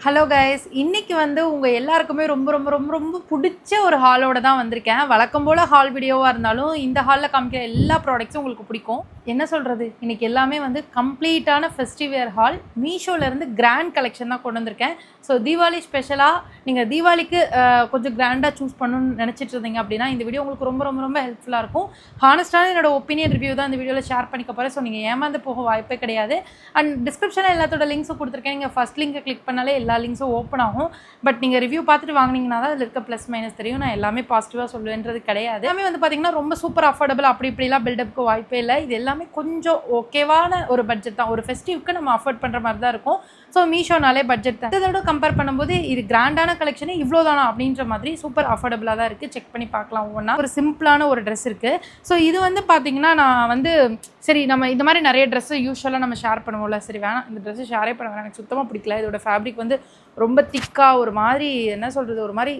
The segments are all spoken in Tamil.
ஹலோ கைஸ், இன்னைக்கு வந்து உங்கள் எல்லாருக்குமே ரொம்ப ரொம்ப ரொம்ப ரொம்ப பிடிச்ச ஒரு ஹாலோட தான் வந்திருக்கேன். வழக்கம் போல் ஹால் வீடியோவாக இருந்தாலும் இந்த ஹாலில் காமிக்கிற எல்லா ப்ராடக்ட்ஸும் உங்களுக்கு பிடிக்கும். என்ன சொல்கிறது, இன்னைக்கு எல்லாமே வந்து கம்ப்ளீட்டான ஃபெஸ்டிவியர் ஹால். மீஷோலேருந்து கிராண்ட் கலெக்ஷன் தான் கொண்டு வந்திருக்கேன். ஸோ தீபாவளி ஸ்பெஷலாக நீங்கள் தீபாவளிக்கு கொஞ்சம் கிராண்டாக சூஸ் பண்ணணும்னு நினச்சிட்டு இருந்தீங்க அப்படின்னா இந்த வீடியோ உங்களுக்கு ரொம்ப ரொம்ப ரொம்ப ஹெல்ப்ஃபுல்லாக இருக்கும். ஹானஸ்டான என்னோட ஒப்பீனியன் ரிவ்யூ தான் இந்த வீடியோவில் ஷேர் பண்ணிக்க போகிறேன். ஸோ நீங்கள் ஏமாந்து போக வாய்ப்பே கிடையாது. அண்ட் டிஸ்கிரிப்ஷனில் எல்லாத்தோட லிங்க்ஸும் கொடுத்துருக்கேன். நீங்கள் ஃபஸ்ட் லிங்கை கிளிக் பண்ணாலே எல்லா லிங்க்ஸும் ஓப்பன் ஆகும். பட் நீங்கள் ரிவ்யூ பார்த்துட்டு வாங்கினீங்கன்னா தான் அதில் இருக்க ப்ளஸ் மைனஸ் தெரியும். நான் எல்லாமே பாசிட்டிவாக சொல்லுவேன்றது கிடையாது. எல்லாமே வந்து பார்த்தீங்கன்னா ரொம்ப சூப்பர் அஃபோர்டபுள், அப்படி இப்படிலாம் பில்டப்புக்கு வாய்ப்பே இல்லை. இது எல்லாமே கொஞ்சம் ஓகேவான ஒரு பட்ஜெட் தான். ஒரு ஃபெஸ்டிவ்க்கு நம்ம அஃபோர்ட் பண்ணுற மாதிரி தான் இருக்கும். ஸோ மீஷோனாலே பட்ஜெட் தான். இதோட கம்பேர் பண்ணும்போது இது கிராண்டான கலெக்ஷனே இவ்வளோ தானா அப்படின்ற மாதிரி சூப்பர் அஃபோர்டபுளாக தான் இருக்குது. செக் பண்ணி பார்க்கலாம். ஒவ்வொன்றா ஒரு சிம்பிளான ஒரு ட்ரெஸ் இருக்குது. ஸோ இது வந்து பார்த்தீங்கன்னா நான் வந்து சரி நம்ம இந்த மாதிரி நிறைய ட்ரெஸ்ஸு யூஸ்வலாக நம்ம ஷேர் பண்ணுவோம்ல, சரி வேணாம் இந்த ட்ரெஸ்ஸு ஷேரே பண்ண வேணாம், எனக்கு சுத்தமாக பிடிக்கல. இதோட ஃபேப்ரிக் வந்து ரொம்ப திக்காக ஒரு மாதிரி என்ன சொல்கிறது, ஒரு மாதிரி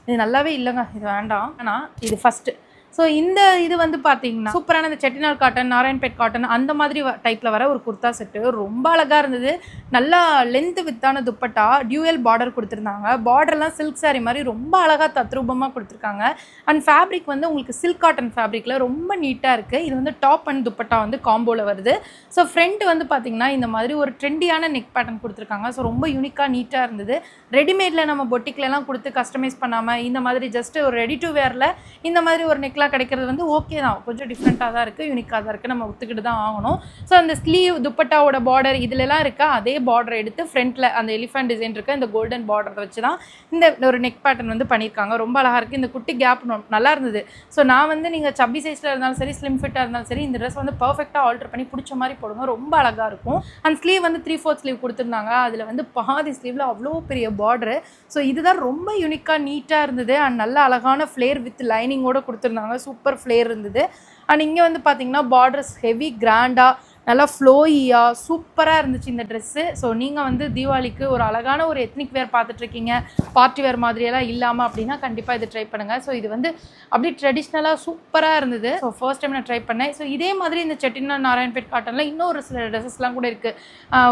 இது நல்லாவே இல்லைங்க, இது வேண்டாம். ஆனால் இது ஃபஸ்ட்டு. ஸோ இந்த இது வந்து பார்த்தீங்கன்னா சூப்பரான இந்த செட்டிநாடு காட்டன், நாராயண்பேட் காட்டன் அந்த மாதிரி டைப்பில் வர ஒரு குர்த்தா செட்டு ரொம்ப அழகாக இருந்தது. நல்லா லென்த்து வித்தான துப்பட்டா, டியூயல் பார்டர் கொடுத்துருந்தாங்க. பார்டர்லாம் சில்க் சாரீ மாதிரி ரொம்ப அழகாக தத்ரூபமாக கொடுத்துருக்காங்க. அண்ட் ஃபேப்ரிக் வந்து உங்களுக்கு சில்க் காட்டன் ஃபேப்ரிக்கில் ரொம்ப நீட்டாக இருக்குது. இது வந்து டாப் அண்ட் துப்பட்டா வந்து காம்போவில் வருது. ஸோ ஃப்ரண்ட் வந்து பார்த்திங்கன்னா இந்த மாதிரி ஒரு ட்ரெண்டியான நெக் பேட்டர்ன் கொடுத்துருக்காங்க. ஸோ ரொம்ப யூனிக்காக நீட்டாக இருந்தது. ரெடிமேடில் நம்ம பொட்டிக்லலாம் கொடுத்து கஸ்டமைஸ் பண்ணாமல் இந்த மாதிரி ஜஸ்ட்டு ஒரு ரெடி டு வேரில் இந்த மாதிரி ஒரு நெக்லாம் கிடைக்கிறது வந்து ஓகே தான், கொஞ்சம் டிஃப்ரெண்ட்டாக தான் இருக்குது, யூனிக்காக தான் இருக்குது, நம்ம ஒத்துக்கிட்டு தான் ஆகணும். ஸோ அந்த ஸ்லீவ் துப்பட்டாவோட பார்டர் இதுலலாம் இருக்கா அதே பார்டர் எடுத்து ஃப்ரண்ட்டில் அந்த எலிஃபென்ட் டிசைன் இருக்க இந்த கோல்டன் பார்டர் வச்சு தான் இந்த ஒரு நெக் பேட்டர்ன் வந்து பண்ணியிருக்காங்க. ரொம்ப அழகாக இருக்குது. இந்த குட்டி கேப் நல்லா இருந்தது. ஸோ நான் வந்து நீங்கள் சப்பி சைஸில் இருந்தாலும் சரி, ஸ்லிம் ஃபிட்டாக இருந்தாலும் சரி, இந்த ட்ரெஸ் வந்து பர்ஃபெக்டாக ஆல்டர் பண்ணி பிடிச்ச மாதிரி போடுங்க, ரொம்ப அழகாக இருக்கும். அந்த ஸ்லீவ் வந்து 3/4 ஸ்லீவ் கொடுத்துருந்தாங்க. அதில் வந்து பாதி ஸ்லீவில் அவ்வளோ பெரிய பார்டரு. ஸோ இதுதான் ரொம்ப யூனிக்காக நீட்டாக இருந்தது. அண்ட் நல்ல அழகான ஃப்ளேர் வித் லைனிங்கோடு கொடுத்துருந்தாங்க. சூப்பர் ஃப்ளேர் இருந்தது. அண்ட் இங்கே வந்து பார்த்தீங்கன்னா பார்டர்ஸ் ஹெவி கிராண்டாக நல்லா ஃப்ளோயியாக சூப்பராக இருந்துச்சு இந்த ட்ரெஸ்ஸு. ஸோ நீங்கள் வந்து தீபாவளிக்கு ஒரு அழகான ஒரு எத்னிக் வேர் பார்த்துட்ருக்கீங்க, பார்ட்டி வேர் மாதிரியெல்லாம் இல்லாமல் அப்படின்னா கண்டிப்பாக இது ட்ரை பண்ணுங்கள். ஸோ இது வந்து அப்படியே ட்ரெடிஷ்னலாக சூப்பராக இருந்தது. ஸோ ஃபர்ஸ்ட் டைம் நான் ட்ரை பண்ணேன். ஸோ இதே மாதிரி இந்த செட்டிநாடு நாராயண்பேட் காட்டனில் இன்னொரு சில ட்ரெஸ்ஸஸ்லாம் கூட இருக்குது.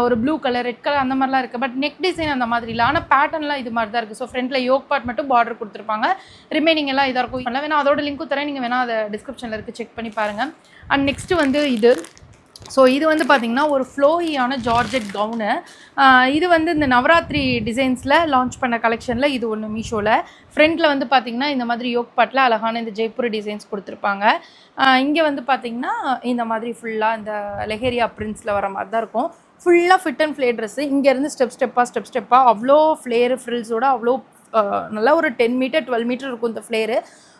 ஒரு ப்ளூ கலர், ரெட் கலர் அந்த மாதிரிலாம் இருக்குது. பட் நெக் டிசைன் அந்த மாதிரி இல்லை, ஆனால் பேட்டர்ன்லாம் இது மாதிரி தான் இருக்குது. ஸோ ஃப்ரண்ட்டில் யோக் பார்ட் மட்டும் பார்டர் கொடுத்துருப்பாங்க, ரிமைனிங் எல்லாம் இதாக இருக்கும். பண்ணலாம் வேணால் அதோட லிங்க்கும் தரேன், நீங்கள் வேணால் அதை டிஸ்கிரிப்ஷனில் இருக்குது, செக் பண்ணி பாருங்கள். அண்ட் நெக்ஸ்ட்டு வந்து இது. ஸோ இது வந்து பார்த்திங்கன்னா ஒரு ஃப்ளோயியான ஜார்ஜெட் கவுனு. இது வந்து இந்த நவராத்திரி டிசைன்ஸில் லான்ச் பண்ண கலெக்ஷனில் இது ஒன்று மீஷோவில். ஃப்ரண்ட்டில் வந்து பார்த்திங்கன்னா இந்த மாதிரி யோக் பாட்டில் அழகான இந்த ஜெய்ப்பூர் டிசைன்ஸ் கொடுத்துருப்பாங்க. இங்கே வந்து பார்த்திங்கன்னா இந்த மாதிரி ஃபுல்லாக இந்த லெஹேரியா பிரிண்ட்ஸில் வர மாதிரி தான் இருக்கும். ஃபுல்லாக ஃபிட் அண்ட் ஃப்ளே ட்ரெஸ்ஸு. இங்கேருந்து ஸ்டெப் ஸ்டெப்பாக அவ்வளோ ஃப்ளேரு ஃப்ரில்ஸோட அவ்வளோ நல்லா ஒரு 10 மீட்டர் 12 மீட்டர் இருக்கும் இந்த ஃப்ளேரு.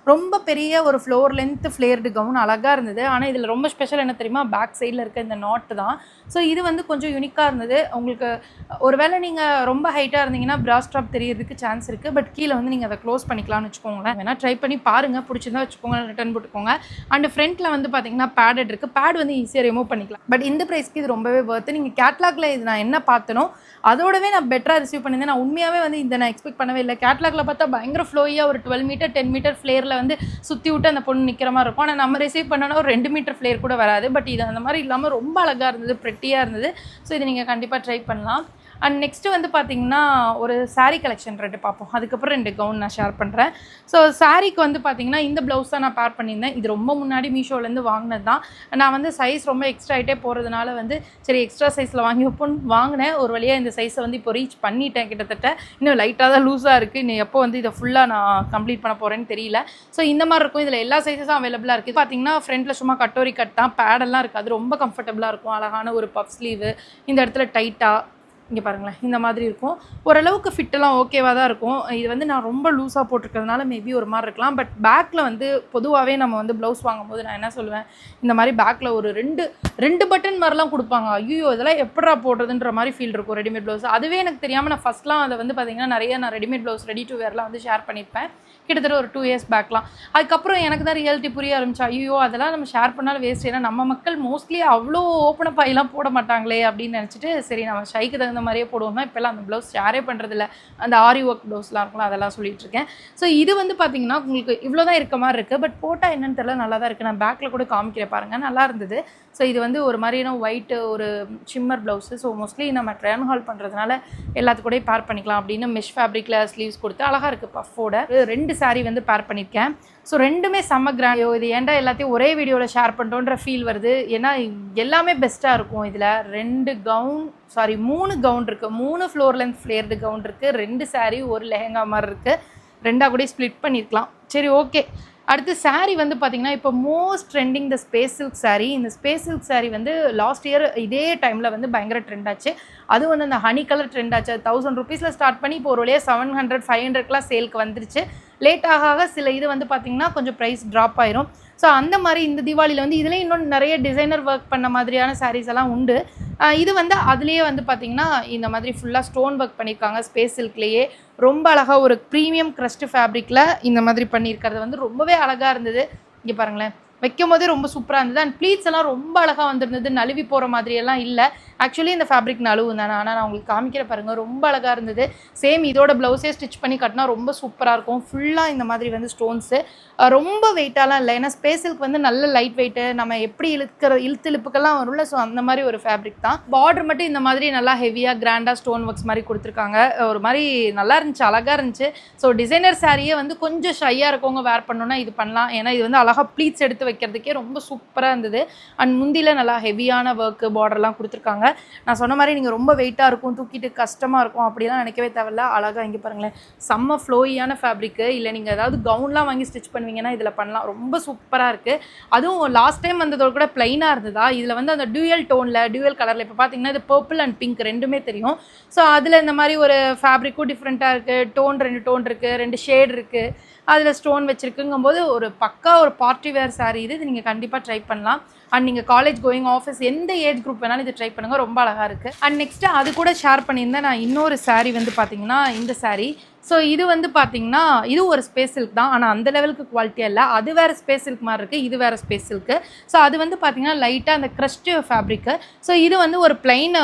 ரொம்ப பெரிய ஒரு ஃப்ளோர் லென்த் ஃப்ளேர்டு கவுன் அழகாக இருந்தது. ஆனால் இதில் ரொம்ப ஸ்பெஷல் என்ன தெரியுமா, பேக் சைடில் இருக்க இந்த நாட்டு தான். ஸோ இது வந்து கொஞ்சம் யூனிக்காக இருந்தது. உங்களுக்கு ஒருவேளை நீங்கள் ரொம்ப ஹைட்டாக இருந்தீங்கன்னா பிரா ஸ்ட்ராப் தெரியறதுக்கு சான்ஸ் இருக்குது. பட் கீழே வந்து நீங்கள் அதை க்ளோஸ் பண்ணிக்கலாம்னு வச்சுக்கோங்களேன். வேணால் ட்ரை பண்ணி பாருங்கள், பிடிச்சிருந்தா வச்சுக்கோங்க, ரிட்டர்ன் போட்டுக்கோங்க. அண்ட் ஃப்ரண்ட்டில் வந்து பார்த்தீங்கன்னா பேடட் இருக்குது. பேட் வந்து ஈஸியாக ரிமூவ் பண்ணிக்கலாம். பட் இந்த ப்ரைஸ்க்கு இது ரொம்பவே ஒர்த்து. நீங்கள் கேட்லாகில் இது நான் என்ன பார்த்தனோ அதோடவே நான் பெட்டராக ரிசீவ் பண்ணியிருந்தேன். நான் உண்மையாகவே வந்து இதை நான் எக்ஸ்பெக்ட் பண்ணவே இல்லை. கேட்லாகில் பார்த்தா பயங்கர ஃப்ளோயாக ஒரு 12 மீட்டர் 10 மீட்டர் ஃப்ளேரில் வந்து சுற்றி விட்டு அந்த பொண்ணு நிற்கிற மாதிரி இருக்கும். ஆனால் நம்ம ரிசீவ் பண்ணோன்னா ஒரு 2 மீட்டர் ஃப்ளேர் கூட வராது. பட் இது அந்த மாதிரி இல்லாமல் ரொம்ப அழகாக இருந்தது, ப்ரெட்டியாக இருந்தது. ஸோ இதை நீங்கள் கண்டிப்பாக ட்ரை பண்ணலாம். அண்ட் நெக்ஸ்ட்டு வந்து பார்த்திங்கன்னா ஒரு சாரீ கலெக்ஷன் 2 பார்ப்போம். அதுக்கப்புறம் 2 கவுன் நான் ஷேர் பண்ணுறேன். ஸோ சாரீக்கு வந்து பார்த்திங்கன்னா இந்த ப்ளவுஸ் தான் நான் பேர் பண்ணியிருந்தேன். இது ரொம்ப முன்னாடி மீஷோலேருந்து வாங்கினது தான். நான் வந்து சைஸ் ரொம்ப எக்ஸ்ட்ரா ஆகிட்டே போகிறதுனால வந்து சரி எக்ஸ்ட்ரா சைஸில் வாங்கி வைப்போன்னு வாங்கினேன். ஒரு வழியாக இந்த சைஸை வந்து இப்போ ரீச் பண்ணிட்டேன். கிட்டத்தட்ட இன்னும் லைட்டாக தான் லூஸாக இருக்குது. இன்னும் எப்போ வந்து இதை ஃபுல்லாக நான் கம்ப்ளீட் பண்ண போகிறேன்னு தெரியல. ஸோ இந்த மாதிரி இருக்கும். இதில் எல்லா சைஸஸும் அவைலபிளாக இருக்குது. பார்த்திங்கன்னா ஃப்ரண்ட்டில் சும்மா கட்டோரி கட் தான், பேடெல்லாம் இருக்குது. அது ரொம்ப கம்ஃபர்டபுளாக இருக்கும். அழகான ஒரு பஃப் ஸ்லீவு, இந்த இடத்துல டைட்டாக இங்கே பாருங்களேன் இந்த மாதிரி இருக்கும். ஓரளவுக்கு ஃபிட்டெல்லாம் ஓகேவாக தான் இருக்கும். இது வந்து நான் ரொம்ப லூஸாக போட்டிருக்கிறதுனால மேபி ஒரு மாதிரி இருக்கலாம். பட் பேக்கில் வந்து பொதுவாகவே நம்ம வந்து ப்ளவுஸ் வாங்கும்போது நான் என்ன சொல்லுவேன், இந்த மாதிரி பேக்கில் ஒரு ரெண்டு பட்டன் மாதிரிலாம் கொடுப்பாங்க. ஐயோ இதெல்லாம் எப்படா போடுறதுன்ற மாதிரி ஃபீல் இருக்கும் ரெடிமேட் ப்ளவுஸ். அதுவே எனக்கு தெரியாமல் நான் ஃபஸ்ட்லாம் அதை வந்து பார்த்திங்கன்னா நிறைய நான் ரெடிமேட் ப்ளவுஸ் ரெடி டு வேர்லாம் வந்து ஷேர் பண்ணியிருப்பேன். கிட்டத்தட்ட ஒரு 2 இயர்ஸ் பேக்லாம். அதுக்கப்புறம் எனக்கு தான் ரியாலிட்டி புரிய ஆரம்பிச்சு, ஐயோ அதெல்லாம் நம்ம ஷேர் பண்ணாலும் வேஸ்ட். ஏன்னா நம்ம மக்கள் மோஸ்ட்லி அவ்வளோ ஓப்பன் அப் ஆகிலாம் போட மாட்டாங்களே அப்படின்னு நினச்சிட்டு சரி நம்ம ஷைக்கு தகுந்த அந்த மாதிரியே போடுவோம்னா இப்போல்லாம் அந்த ப்ளவுஸ் ஷேரே பண்ணுறதில்ல. அந்த ஆரி ஒர்க் ப்ளவுஸ்லாம் இருக்கும்ல அதெல்லாம் சொல்லிட்டுருக்கேன். ஸோ இது வந்து பார்த்தீங்கன்னா உங்களுக்கு இவ்வளோ தான் இருக்க மாதிரி இருக்குது. பட் போட்டால் என்னன்னு தெரியல, நல்லா தான் இருக்குது. நான் பேக்கில் கூட காமிக்கிறேன் பாருங்கள், நல்லா இருந்தது. ஸோ இது வந்து ஒரு மாதிரியான ஒயிட்டு ஒரு ஷிம்மர் ப்ளவுஸு. ஸோ மோஸ்ட்லி நம்ம ட்ரையன் ஹால் பண்ணுறதுனால எல்லாத்துக்கூடயும் பேர் பண்ணிக்கலாம் அப்படின்னு மெஷ் ஃபேப்ரிக்கில் ஸ்லீவ்ஸ் கொடுத்து அழகாக இருக்குது. பஃபோட 2 சாரீ வந்து பேர் பண்ணியிருக்கேன். ஸோ 2மே செம்ம கிராண்ட். இது ஏன்டா எல்லாத்தையும் ஒரே வீடியோவில் ஷேர் பண்ணுறோன்ற ஃபீல் வருது. ஏன்னா எல்லாமே பெஸ்ட்டாக இருக்கும். இதில் 3 கவுன் இருக்குது. 3 ஃப்ளோர் லென்த் ஃப்ளேர்டு கவுன் இருக்குது. 2 சாரீ, ஒரு லெஹங்கா மாதிரி இருக்குது. 2ஆக கூட ஸ்ப்ளிட் பண்ணியிருக்கலாம். சரி, ஓகே. அடுத்து சாரீ வந்து பார்த்திங்கன்னா இப்போ most trending the space silk sari. இந்த ஸ்பேஸ் சில்க் சாரீ வந்து லாஸ்ட் இயர் இதே டைமில் வந்து பயங்கர ட்ரெண்ட் ஆச்சு. அதுவும் வந்து அந்த ஹனி கலர் ட்ரெண்ட் ஆச்சு. 1000 ருபீஸில் ஸ்டார்ட் பண்ணி இப்போ ஒரு வழியாக 700 500க்குலாம் சேலுக்கு வந்துருச்சு. லேட் ஆக சில இது வந்து பார்த்திங்கன்னா கொஞ்சம் ப்ரைஸ் ட்ராப் ஆயிரும். ஸோ அந்த மாதிரி இந்த தீபாவளியில் வந்து இதுலேயும் இன்னும் நிறைய டிசைனர் ஒர்க் பண்ண மாதிரியான சாரீஸ் எல்லாம் உண்டு. இது வந்து அதுலேயே வந்து பார்த்திங்கன்னா இந்த மாதிரி ஃபுல்லாக ஸ்டோன் ஒர்க் பண்ணியிருக்காங்க. ஸ்பேஸ் சில்க்லேயே ரொம்ப அழகாக ஒரு ப்ரீமியம் க்ரஸ்ட் ஃபேப்ரிக்கில் இந்த மாதிரி பண்ணியிருக்கிறது வந்து ரொம்பவே அழகாக இருந்தது. இங்கே பாருங்களேன், வைக்கும் போதே ரொம்ப சூப்பராக இருந்தது. அண்ட் ப்ளீட்ஸ் எல்லாம் ரொம்ப அழகாக வந்துருந்தது. நழுவி போகிற மாதிரியெல்லாம் இல்லை. ஆக்சுவலி இந்த ஃபேப்ரிக் நழுவு தானே, ஆனால் நான் உங்களுக்கு காமிக்கிற பாருங்கள், ரொம்ப அழகாக இருந்தது. சேம் இதோட ப்ளவுஸே ஸ்டிச் பண்ணி கட்டினா ரொம்ப சூப்பராக இருக்கும். ஃபுல்லாக இந்த மாதிரி வந்து ஸ்டோன்ஸு ரொம்ப வெயிட்டாலாம் இல்லை. ஏன்னா ஸ்பேஸ் சில்க் வந்து நல்ல லைட் வெயிட்டு, நம்ம எப்படி இழுப்புக்கெல்லாம் வரும்ல. ஸோ அந்த மாதிரி ஒரு ஃபேப்ரிக் தான். பார்டர் மட்டும் இந்த மாதிரி நல்லா ஹெவியாக கிராண்டாக ஸ்டோன் ஒர்க்ஸ் மாதிரி கொடுத்துருக்காங்க. ஒரு மாதிரி நல்லா இருந்துச்சு, அழகாக இருந்துச்சு. ஸோ டிசைனர் சாரியே வந்து கொஞ்சம் ஷையாக இருக்கவங்க வேர் பண்ணோன்னா இது பண்ணலாம். ஏன்னா இது வந்து அழகாக ப்ளீட்ஸ் எடுத்து வைக்கிறதுக்கே ரொம்ப சூப்பராக இருந்தது. அண்ட் முந்தியில் நல்லா ஹெவியான ஒர்க்கு பார்டர்லாம் கொடுத்துருக்காங்க. நான் சொன்ன மாதிரி நீங்கள் ரொம்ப வெயிட்டாக இருக்கும், தூக்கிட்டு கஷ்டமாக இருக்கும் அப்படிலாம் நினைக்கவே தேவையில்ல. அழகாக இங்கே பாருங்களேன், செம்ம ஃப்ளோயியான ஃபேப்ரிக்கு. இல்லை நீங்கள் ஏதாவது கவுன்லாம் வாங்கி ஸ்டிச் பண்ணுவீங்கன்னா இதில் பண்ணலாம். ரொம்ப சூப்பராக இருக்குது. அதுவும் லாஸ்ட் டைம் வந்ததோட கூட ப்ளைனாக இருந்ததா, இதில் வந்து அந்த டியூயல் டோனில் டியூயல் கலரில் இப்போ பார்த்தீங்கன்னா இது பர்பிள் அண்ட் பிங்க் 2மே தெரியும். ஸோ அதில் இந்த மாதிரி ஒரு ஃபேப்ரிக்கும் டிஃப்ரெண்ட்டாக இருக்குது. டோன் 2 டோன் இருக்குது, 2 ஷேட் இருக்குது, அதில் ஸ்டோன் வச்சுருக்குங்கும்போது ஒரு பக்கா ஒரு பார்ட்டி வேர் சாரீ இது. நீங்கள் கண்டிப்பாக ட்ரை பண்ணலாம். அண்ட் நீங்கள் காலேஜ் கோயிங், ஆஃபீஸ், எந்த ஏஜ் குரூப் வேணாலும் இது ட்ரை பண்ணுங்கள், ரொம்ப அழகாக இருக்குது. அண்ட் நெக்ஸ்ட்டு அது கூட ஷேர் பண்ணியிருந்தேன் நான் இன்னொரு சாரீ வந்து பார்த்தீங்கன்னா இந்த சாரீ. ஸோ இது வந்து பார்த்தீங்கன்னா இது ஒரு ஸ்பேஸ் சில்க் தான், ஆனால் அந்த லெவலுக்கு குவாலிட்டியாக இல்லை. அது வேறு ஸ்பேஸ் சில்க் மாதிரி இருக்குது, இது வேறு ஸ்பேஸ் சில்க்கு. ஸோ அது வந்து பார்த்தீங்கன்னா லைட்டாக அந்த க்ரஸ்ட் ஃபேப்ரிக்கு. ஸோ இது வந்து ஒரு பிளைன்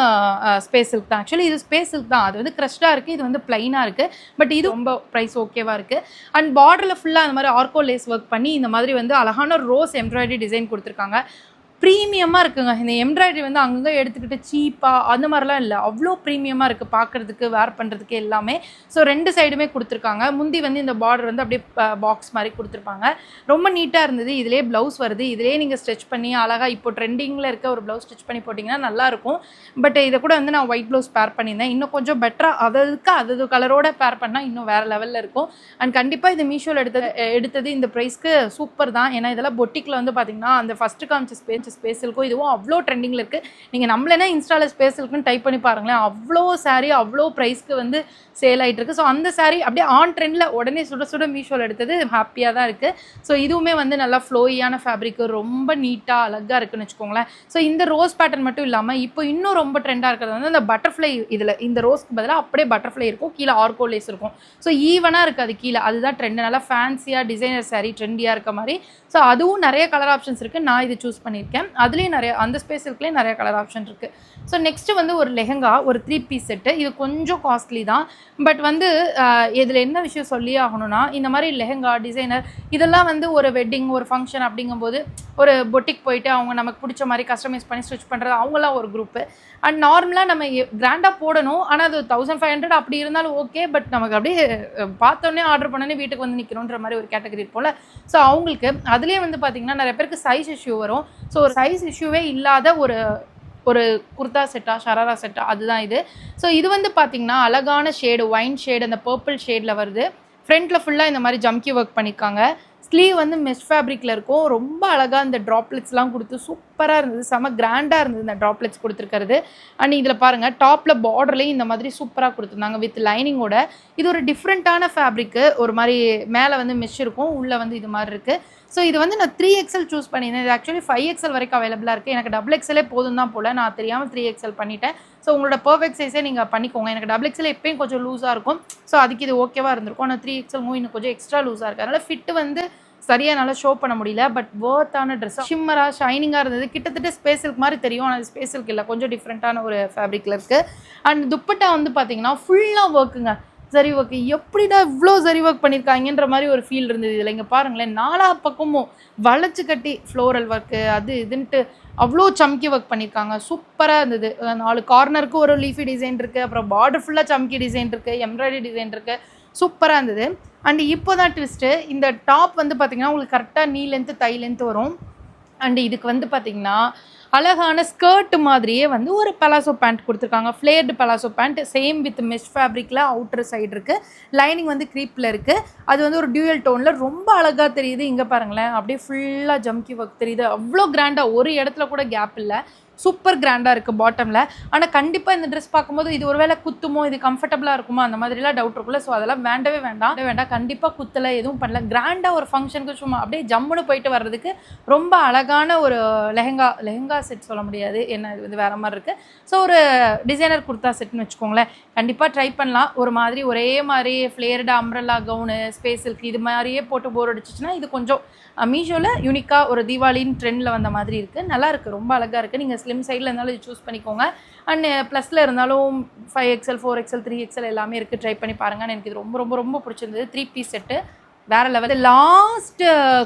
ஸ்பேஸ் சில்க் தான். ஆக்சுவலி இது ஸ்பேஸ் சில்க் தான், அது வந்து க்ரஸ்டாக இருக்குது, இது வந்து பிளைனாக இருக்குது. பட் இது ரொம்ப ப்ரைஸ் ஓகேவாக இருக்குது. அண்ட் பார்டரில் ஃபுல்லாக அந்த மாதிரி ஆர்கோ லேஸ் ஒர்க் பண்ணி இந்த மாதிரி வந்து அழகான ரோஸ் எம்ப்ராய்டரி டிசைன் கொடுத்துருக்காங்க. ப்ரீமியமாக இருக்குங்க. இந்த எம்ப்ராய்டரி வந்து அங்கங்கே எடுத்துக்கிட்டு சீப்பாக அந்த மாதிரிலாம் இல்லை, அவ்வளோ ப்ரீமியமாக இருக்குது பார்க்குறதுக்கு, வேர் பண்ணுறதுக்கு எல்லாமே. ஸோ 2 சைடுமே கொடுத்துருக்காங்க. முந்தி வந்து இந்த பார்டர் வந்து அப்படியே பாக்ஸ் மாதிரி கொடுத்துருப்பாங்க. ரொம்ப நீட்டாக இருந்தது. இதிலே ப்ளவுஸ் வருது. இதிலே நீங்கள் ஸ்டிச் பண்ணி அழகாக இப்போ ட்ரெண்டிங்கில் இருக்க ஒரு ப்ளவுஸ் ஸ்டிச் பண்ணி போட்டிங்கன்னா நல்லாயிருக்கும். பட் இதை கூட வந்து நான் ஒயிட் ப்ளவுஸ் பேர் பண்ணியிருந்தேன். இன்னும் கொஞ்சம் பெட்டராக அது கலரோட பேர் பண்ணால் இன்னும் வேறு லெவலில் இருக்கும். அண்ட் கண்டிப்பாக இது மீஷோவில் எடுத்தது இந்த ப்ரைஸ்க்கு சூப்பர் தான். ஏன்னா இதெல்லாம் பொட்டிக்கில் வந்து பார்த்திங்கன்னா அந்த ஃபஸ்ட்டு காமிச்ச ஸ்பேஸ் சில்க்கும் இதுவும் அவ்வளோ ட்ரெண்டிங்கில் இருக்குது. நீங்கள் நம்மளேனா இன்ஸ்டாவில் ஸ்பேஸ் சில்க்குன்னு டைப் பண்ணி பாருங்களேன், அவ்வளோ சாரீ அவ்வளோ ப்ரைஸ்க்கு வந்து சேல் ஆகிட்டு இருக்குது. ஸோ அந்த சாரீ அப்படியே ஆன் ட்ரெண்டில் உடனே சுட மீஷோவில் எடுத்தது ஹாப்பியாக தான் இருக்குது. ஸோ இதுவுமே வந்து நல்லா ஃப்ளோயியான ஃபேப்ரிக்கு, ரொம்ப நீட்டாக அழகாக இருக்குன்னு வச்சுக்கோங்களேன். ஸோ இந்த ரோஸ் பேட்டர்ன் மட்டும் இல்லாமல் இப்போ இன்னும் ரொம்ப ட்ரெண்டாக இருக்கிறது வந்து அந்த பட்டர்ஃப்ளை. இதில் இந்த ரோஸ்க்கு பதிலாக அப்படியே பட்டர்ஃப்ளை இருக்கும், கீழே ஆர்கோ லேஸ் இருக்கும். ஸோ ஈவனாக இருக்குது அது கீழே, அதுதான் ட்ரெண்டு. நல்லா ஃபேன்சியாக டிசைனர் சாரீ ட்ரெண்டியாக இருக்க மாதிரி. ஸோ அதுவும் நிறைய கலர் ஆப்ஷன்ஸ் இருக்குது. நான் இது சூஸ் பண்ணியிருக்கேன். அதுலேயும் நிறைய அந்த ஸ்பேஸ் சில்க்லேயும் நிறைய கலர் ஆப்ஷன் இருக்குது. ஸோ நெக்ஸ்ட்டு வந்து ஒரு லெஹங்கா, ஒரு 3 பீஸ் செட்டு. இது கொஞ்சம் காஸ்ட்லி தான். பட் வந்து இதில் என்ன விஷயம் சொல்லி ஆகணும்னா, இந்த மாதிரி லெஹங்கா டிசைனர் இதெல்லாம் வந்து ஒரு வெட்டிங், ஒரு ஃபங்க்ஷன் அப்படிங்கும்போது ஒரு பொட்டிக் போயிட்டு அவங்க நமக்கு பிடிச்ச மாதிரி கஸ்டமைஸ் பண்ணி ஸ்டிச் பண்ணுறது அவங்களாம் ஒரு குரூப்பு. அண்ட் நார்மலாக நம்ம கிராண்டாக போடணும், ஆனால் அது 1500 அப்படி இருந்தாலும் ஓகே. பட் நமக்கு அப்படியே பார்த்தோன்னே ஆர்டர் பண்ணோன்னே வீட்டுக்கு வந்து நிற்கணுன்ற மாதிரி ஒரு கேட்டகரி போல். ஸோ அவங்களுக்கு அதுலேயே வந்து பார்த்திங்கன்னா நிறைய பேருக்கு சைஸ் இஷ்யூ வரும். ஸோ ஒரு சைஸ் இஷ்யூவே இல்லாத ஒரு குர்தா செட்டா, ஷராரா செட்டா, அதுதான் இது. ஸோ இது வந்து பார்த்திங்கன்னா அழகான ஷேடு, ஒயின் ஷேடு, அந்த பர்பிள் ஷேடில் வருது. ஃப்ரண்ட்டில் ஃபுல்லாக இந்த மாதிரி ஜம்கி ஒர்க் பண்ணியிருக்காங்க. ஸ்லீவ் வந்து மெஷ் ஃபேப்ரிக்கில் இருக்கும். ரொம்ப அழகாக இந்த ட்ராப்லெட்ஸ்லாம் கொடுத்து சூப்பராக இருந்தது, செம கிராண்டாக இருந்தது இந்த ட்ராப்லெட்ஸ் கொடுத்துருக்கிறது. அண்ட் இதில் பாருங்கள் டாப்பில் பார்டர்லேயும் இந்த மாதிரி சூப்பராக கொடுத்துருந்தாங்க வித் லைனிங்கோட. இது ஒரு டிஃப்ரெண்ட்டான ஃபேப்ரிக்கு, ஒரு மாதிரி மேலே வந்து மெஷ் இருக்கும், உள்ளே வந்து இது மாதிரி இருக்குது. ஸோ இது வந்து நான் 3XL சூஸ் பண்ணியிருந்தேன். இது ஆக்சுவலி 5XL வரைக்கும் அவைலபிளாக இருக்குது. எனக்கு XXL போதும் தான் போல், நான் தெரியாமல் 3XL பண்ணிட்டேன். ஸோ உங்களோட பர்ஃபெக்ட் சைஸே நீங்கள் பண்ணிக்கோங்க. எனக்கு XXL எப்பயும் கொஞ்சம் லூஸாக இருக்கும். ஸோ அதுக்கு இது ஓகேவாக இருந்திருக்கும். ஆனால் 3XL இன்னும் கொஞ்சம் எக்ஸ்ட்ரா லூஸாக இருக்குது. அதனால் ஃபிட்டு வந்து சரியாக நல்லா ஷோ பண்ண முடியல. பட் வர்த்தான ட்ரெஸ், ஷிம்மராக ஷைனிங்காக இருந்தது. கிட்டத்தட்ட ஸ்பேஸ் சில்க் மாதிரி தெரியும், ஆனால் ஸ்பேஸ் சில்க் இல்லை, கொஞ்சம் டிஃப்ரெண்ட்டான ஒரு ஃபேப்ரிக்கில் இருக்குது. அண்ட் துப்பட்டா வந்து பார்த்தீங்கன்னா ஃபுல்லாக ஒர்க்குங்க, சரி ஒர்க்கு. எப்படிடா இவ்வளோ சரி ஒர்க் பண்ணியிருக்காங்கன்ற மாதிரி ஒரு ஃபீல் இருந்தது இதில். இங்கே பாருங்களேன், 4 பக்கமும் வளைச்சு கட்டி ஃப்ளோரல் ஒர்க்கு அது இதுன்ட்டு அவ்வளோ சம்கி ஒர்க் பண்ணியிருக்காங்க. சூப்பராக இருந்தது. 4 கார்னருக்கு ஒரு லீஃபி டிசைன் இருக்குது, அப்புறம் பார்டர் ஃபுல்லாக சம்கி டிசைன் இருக்குது, எம்ப்ராய்டரி டிசைன் இருக்குது. சூப்பராக இருந்தது. அண்ட் இப்போ தான் ட்விஸ்ட்டு, இந்த டாப் வந்து பார்த்திங்கன்னா உங்களுக்கு கரெக்டாக நீ லென்த்து தை லென்த்து வரும். அண்டு இதுக்கு வந்து பார்த்திங்கன்னா அழகான ஸ்கர்ட் மாதிரியே வந்து ஒரு பலாசோ பேண்ட் கொடுத்துருக்காங்க, flared palazzo pant, same with mesh ஃபேப்ரிக்கில் அவுட்டர் சைடு இருக்குது. லைனிங் வந்து க்ரீப்பில் இருக்குது. அது வந்து ஒரு டியூயல் டோனில் ரொம்ப அழகாக தெரியுது. இங்கே பாருங்களேன், அப்படியே ஃபுல்லாக ஜம்கி ஒர்க் தெரியுது. அவ்வளோ கிராண்டாக, ஒரு இடத்துல கூட கேப் இல்லை. சூப்பர் கிராண்டாக இருக்குது பாட்டமில். ஆனால் கண்டிப்பாக இந்த ட்ரெஸ் பார்க்கும்போது இது ஒரு வேளை குத்துமோ, இது கம்ஃபர்டபுளாக இருக்குமோ அந்த மாதிரிலாம் டவுட் இருக்குல்ல. ஸோ அதெல்லாம் வேண்டவே வேண்டாம். கண்டிப்பாக குத்தலை, எதுவும் பண்ணல. கிராண்டாக ஒரு ஃபங்க்ஷனுக்கு சும்மா அப்படியே ஜம்முன்னு போயிட்டு வர்றதுக்கு ரொம்ப அழகான ஒரு லெஹங்கா செட் சொல்ல முடியாது, என்ன இது வந்து வேறு மாதிரி இருக்குது. ஸோ ஒரு டிசைனர் குர்த்தா செட்னு வச்சுக்கோங்களேன். கண்டிப்பாக ட்ரை பண்ணலாம். ஒரு மாதிரி ஒரே மாதிரி flared umbrella gown, space silk இது மாதிரியே போட்டு போர் அடிச்சிச்சுன்னா இது கொஞ்சம் மீஷோவில் யூனிக்காக ஒரு தீபாவளின்னு ட்ரெண்டில் வந்த மாதிரி இருக்குது. நல்லாயிருக்கு, ரொம்ப அழகாக இருக்குது. நீங்கள் ஸ்லிம் சைடில் இருந்தாலும் இது சூஸ் பண்ணிக்கோங்க. அண்ட் ப்ளஸில் இருந்தாலும் 5XL 4XL 3XL எல்லாமே இருக்குது. ட்ரை பண்ணி பாருங்கள். எனக்கு இது ரொம்ப ரொம்ப ரொம்ப பிடிச்சிருந்தது. 3 பீஸ் செட்டு வேறு லெவல். லாஸ்ட்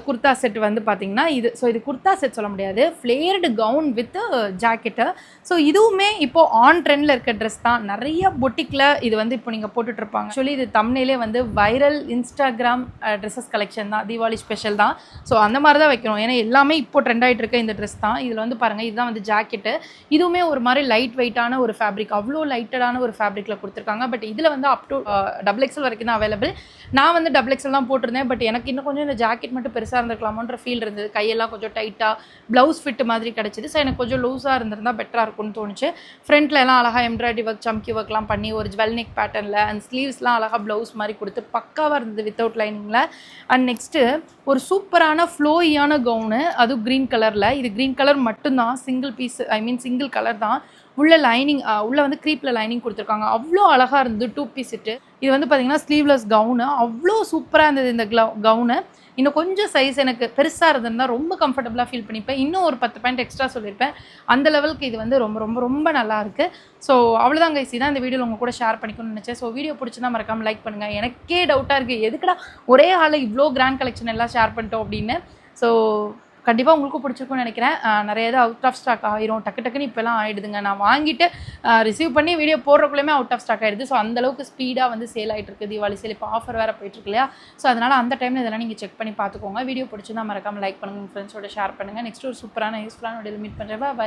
குர்த்தா செட் வந்து பார்த்திங்கன்னா இது. ஸோ இது குர்த்தா செட் சொல்ல முடியாது, flared gown with jacket. So இதுவுமே இப்போது ஆன் ட்ரெண்டில் இருக்க ட்ரெஸ் தான். நிறைய பொட்டிக்கில் இது வந்து இப்போ நீங்கள் போட்டுட்ருப்பாங்க. ஆக்சுவலி இது தம்ப்நெயிலே வந்து வைரல் இன்ஸ்டாகிராம் ட்ரெஸ்ஸஸ் கலெக்ஷன் தான், தீபாவளி ஸ்பெஷல் தான். ஸோ அந்த மாதிரி தான் வைக்கணும், ஏன்னா எல்லாமே இப்போ ட்ரெண்ட் ஆகிட்டு இருக்க இந்த ட்ரெஸ் தான். இதில் வந்து பாருங்கள், இதுதான் வந்து ஜாக்கெட்டு. இதுவுமே ஒரு மாதிரி லைட் வெயிட்டான ஒரு ஃபேப்ரிக், அவ்வளோ லைட்டடான ஒரு ஃபேப்ரிக்கில் கொடுத்துருக்காங்க. பட் இதில் வந்து அப் டு XXL வரைக்கும் தான் அவைலபிள். நான் வந்து XXL தான் போட்டிருந்தேன். பட் எனக்கு இன்னும் கொஞ்சம் இந்த ஜாக்கெட் மட்டும் பெருசாக இருந்திருக்கலாமோன்ற ஃபீல் இருந்தது. கையெல்லாம் கொஞ்சம் டைட்டாக ப்ளவுஸ் ஃபிட் மாதிரி கிடச்சிது. ஸோ எனக்கு கொஞ்சம் லூஸாக இருந்திருந்தால் பெட்டராக இருக்கும்னு தோணுச்சு. ஃப்ரண்ட்டில் எல்லாம் அழகாக எம்ப்ராய்டரி ஒர்க், சம்கி ஒர்க்லாம் பண்ணி ஒரு ஜுவல் நெக் பேட்டர்னில் அண்ட் ஸ்லீவ்ஸ்லாம் அழகாக ப்ளவுஸ் மாதிரி கொடுத்து பக்காவாக இருந்தது வித்தவுட் லைனிங்கில். அண்ட் நெக்ஸ்ட்டு ஒரு சூப்பரான ஃப்ளோயியான கவுனு, அதுவும் க்ரீன் கலரில். இது க்ரீன் கலர் மட்டும்தான், சிங்கிள் பீஸ், சிங்கிள் கலர் தான். உள்ள லைனிங், உள்ளே வந்து க்ரீப்பில் லைனிங் கொடுத்துருக்காங்க. அவ்வளோ அழகாக இருந்தது. 2 பீஸ் செட்டு. இது வந்து பார்த்திங்கன்னா ஸ்லீவ்லெஸ் கவுனு. அவ்வளோ சூப்பராக இருந்தது இந்த கவுனு. இன்னும் கொஞ்சம் சைஸ் எனக்கு பெருசாக இருந்திருந்தால் ரொம்ப கம்ஃபர்டபுளாக ஃபீல் பண்ணிப்பேன். இன்னும் ஒரு 10 பாயிண்ட் எக்ஸ்ட்ரா சொல்லியிருப்பேன். அந்த லெவலுக்கு இது வந்து ரொம்ப ரொம்ப ரொம்ப நல்லாயிருக்கு. ஸோ அவ்வளோதான் கைஸ், தான் இந்த வீடியோவில் உங்கள் கூட ஷேர் பண்ணிக்கணும்னு நினச்சேன். ஸோ வீடியோ பிடிச்சிருந்தா மறக்காமல் லைக் பண்ணுங்கள். எனக்கே டவுட்டாக இருக்குது, எதுக்குடா ஒரே ஹாலில் இவ்வளோ கிராண்ட் கலெக்ஷன் எல்லாம் ஷேர் பண்ணிட்டோம் அப்படின்னு. ஸோ கண்டிப்பாக உங்களுக்கும் பிடிச்சிருக்கும்னு நினைக்கிறேன். நிறைய இது அவுட் ஆஃப் ஸ்டாக் ஆயிரும், டக்குன்னு இப்போலாம் ஆகிடுதுங்க. நான் வாங்கிட்டு ரிசீவ் பண்ணி வீடியோ போடுறக்குள்ளேயுமே அவுட் ஆஃப் ஸ்டாக் ஆகிடுது. ஸோ அந்தளவுக்கு ஸ்பீடாக வந்து சேல் ஆகிட்டு இருக்குது. தீபாவளி சேல் இப்போ ஆஃபர் வேறு போயிட்டுருக்கு இல்லையா. ஸோ அதனால் அந்த டைமில் இதெல்லாம் நீங்கள் செக் பண்ணி பார்த்துக்கோங்க. வீடியோ பிடிச்சிருந்தா மறக்காமல் லைக் பண்ணுங்கள், உங்கள் ஃப்ரெண்ட்ஸோட ஷேர் பண்ணுங்கள். நெக்ஸ்ட் ஒரு சூப்பரான யூஸ்ஃபுல்லான வீடியோ மீட் பண்ணுறேன். பாய்.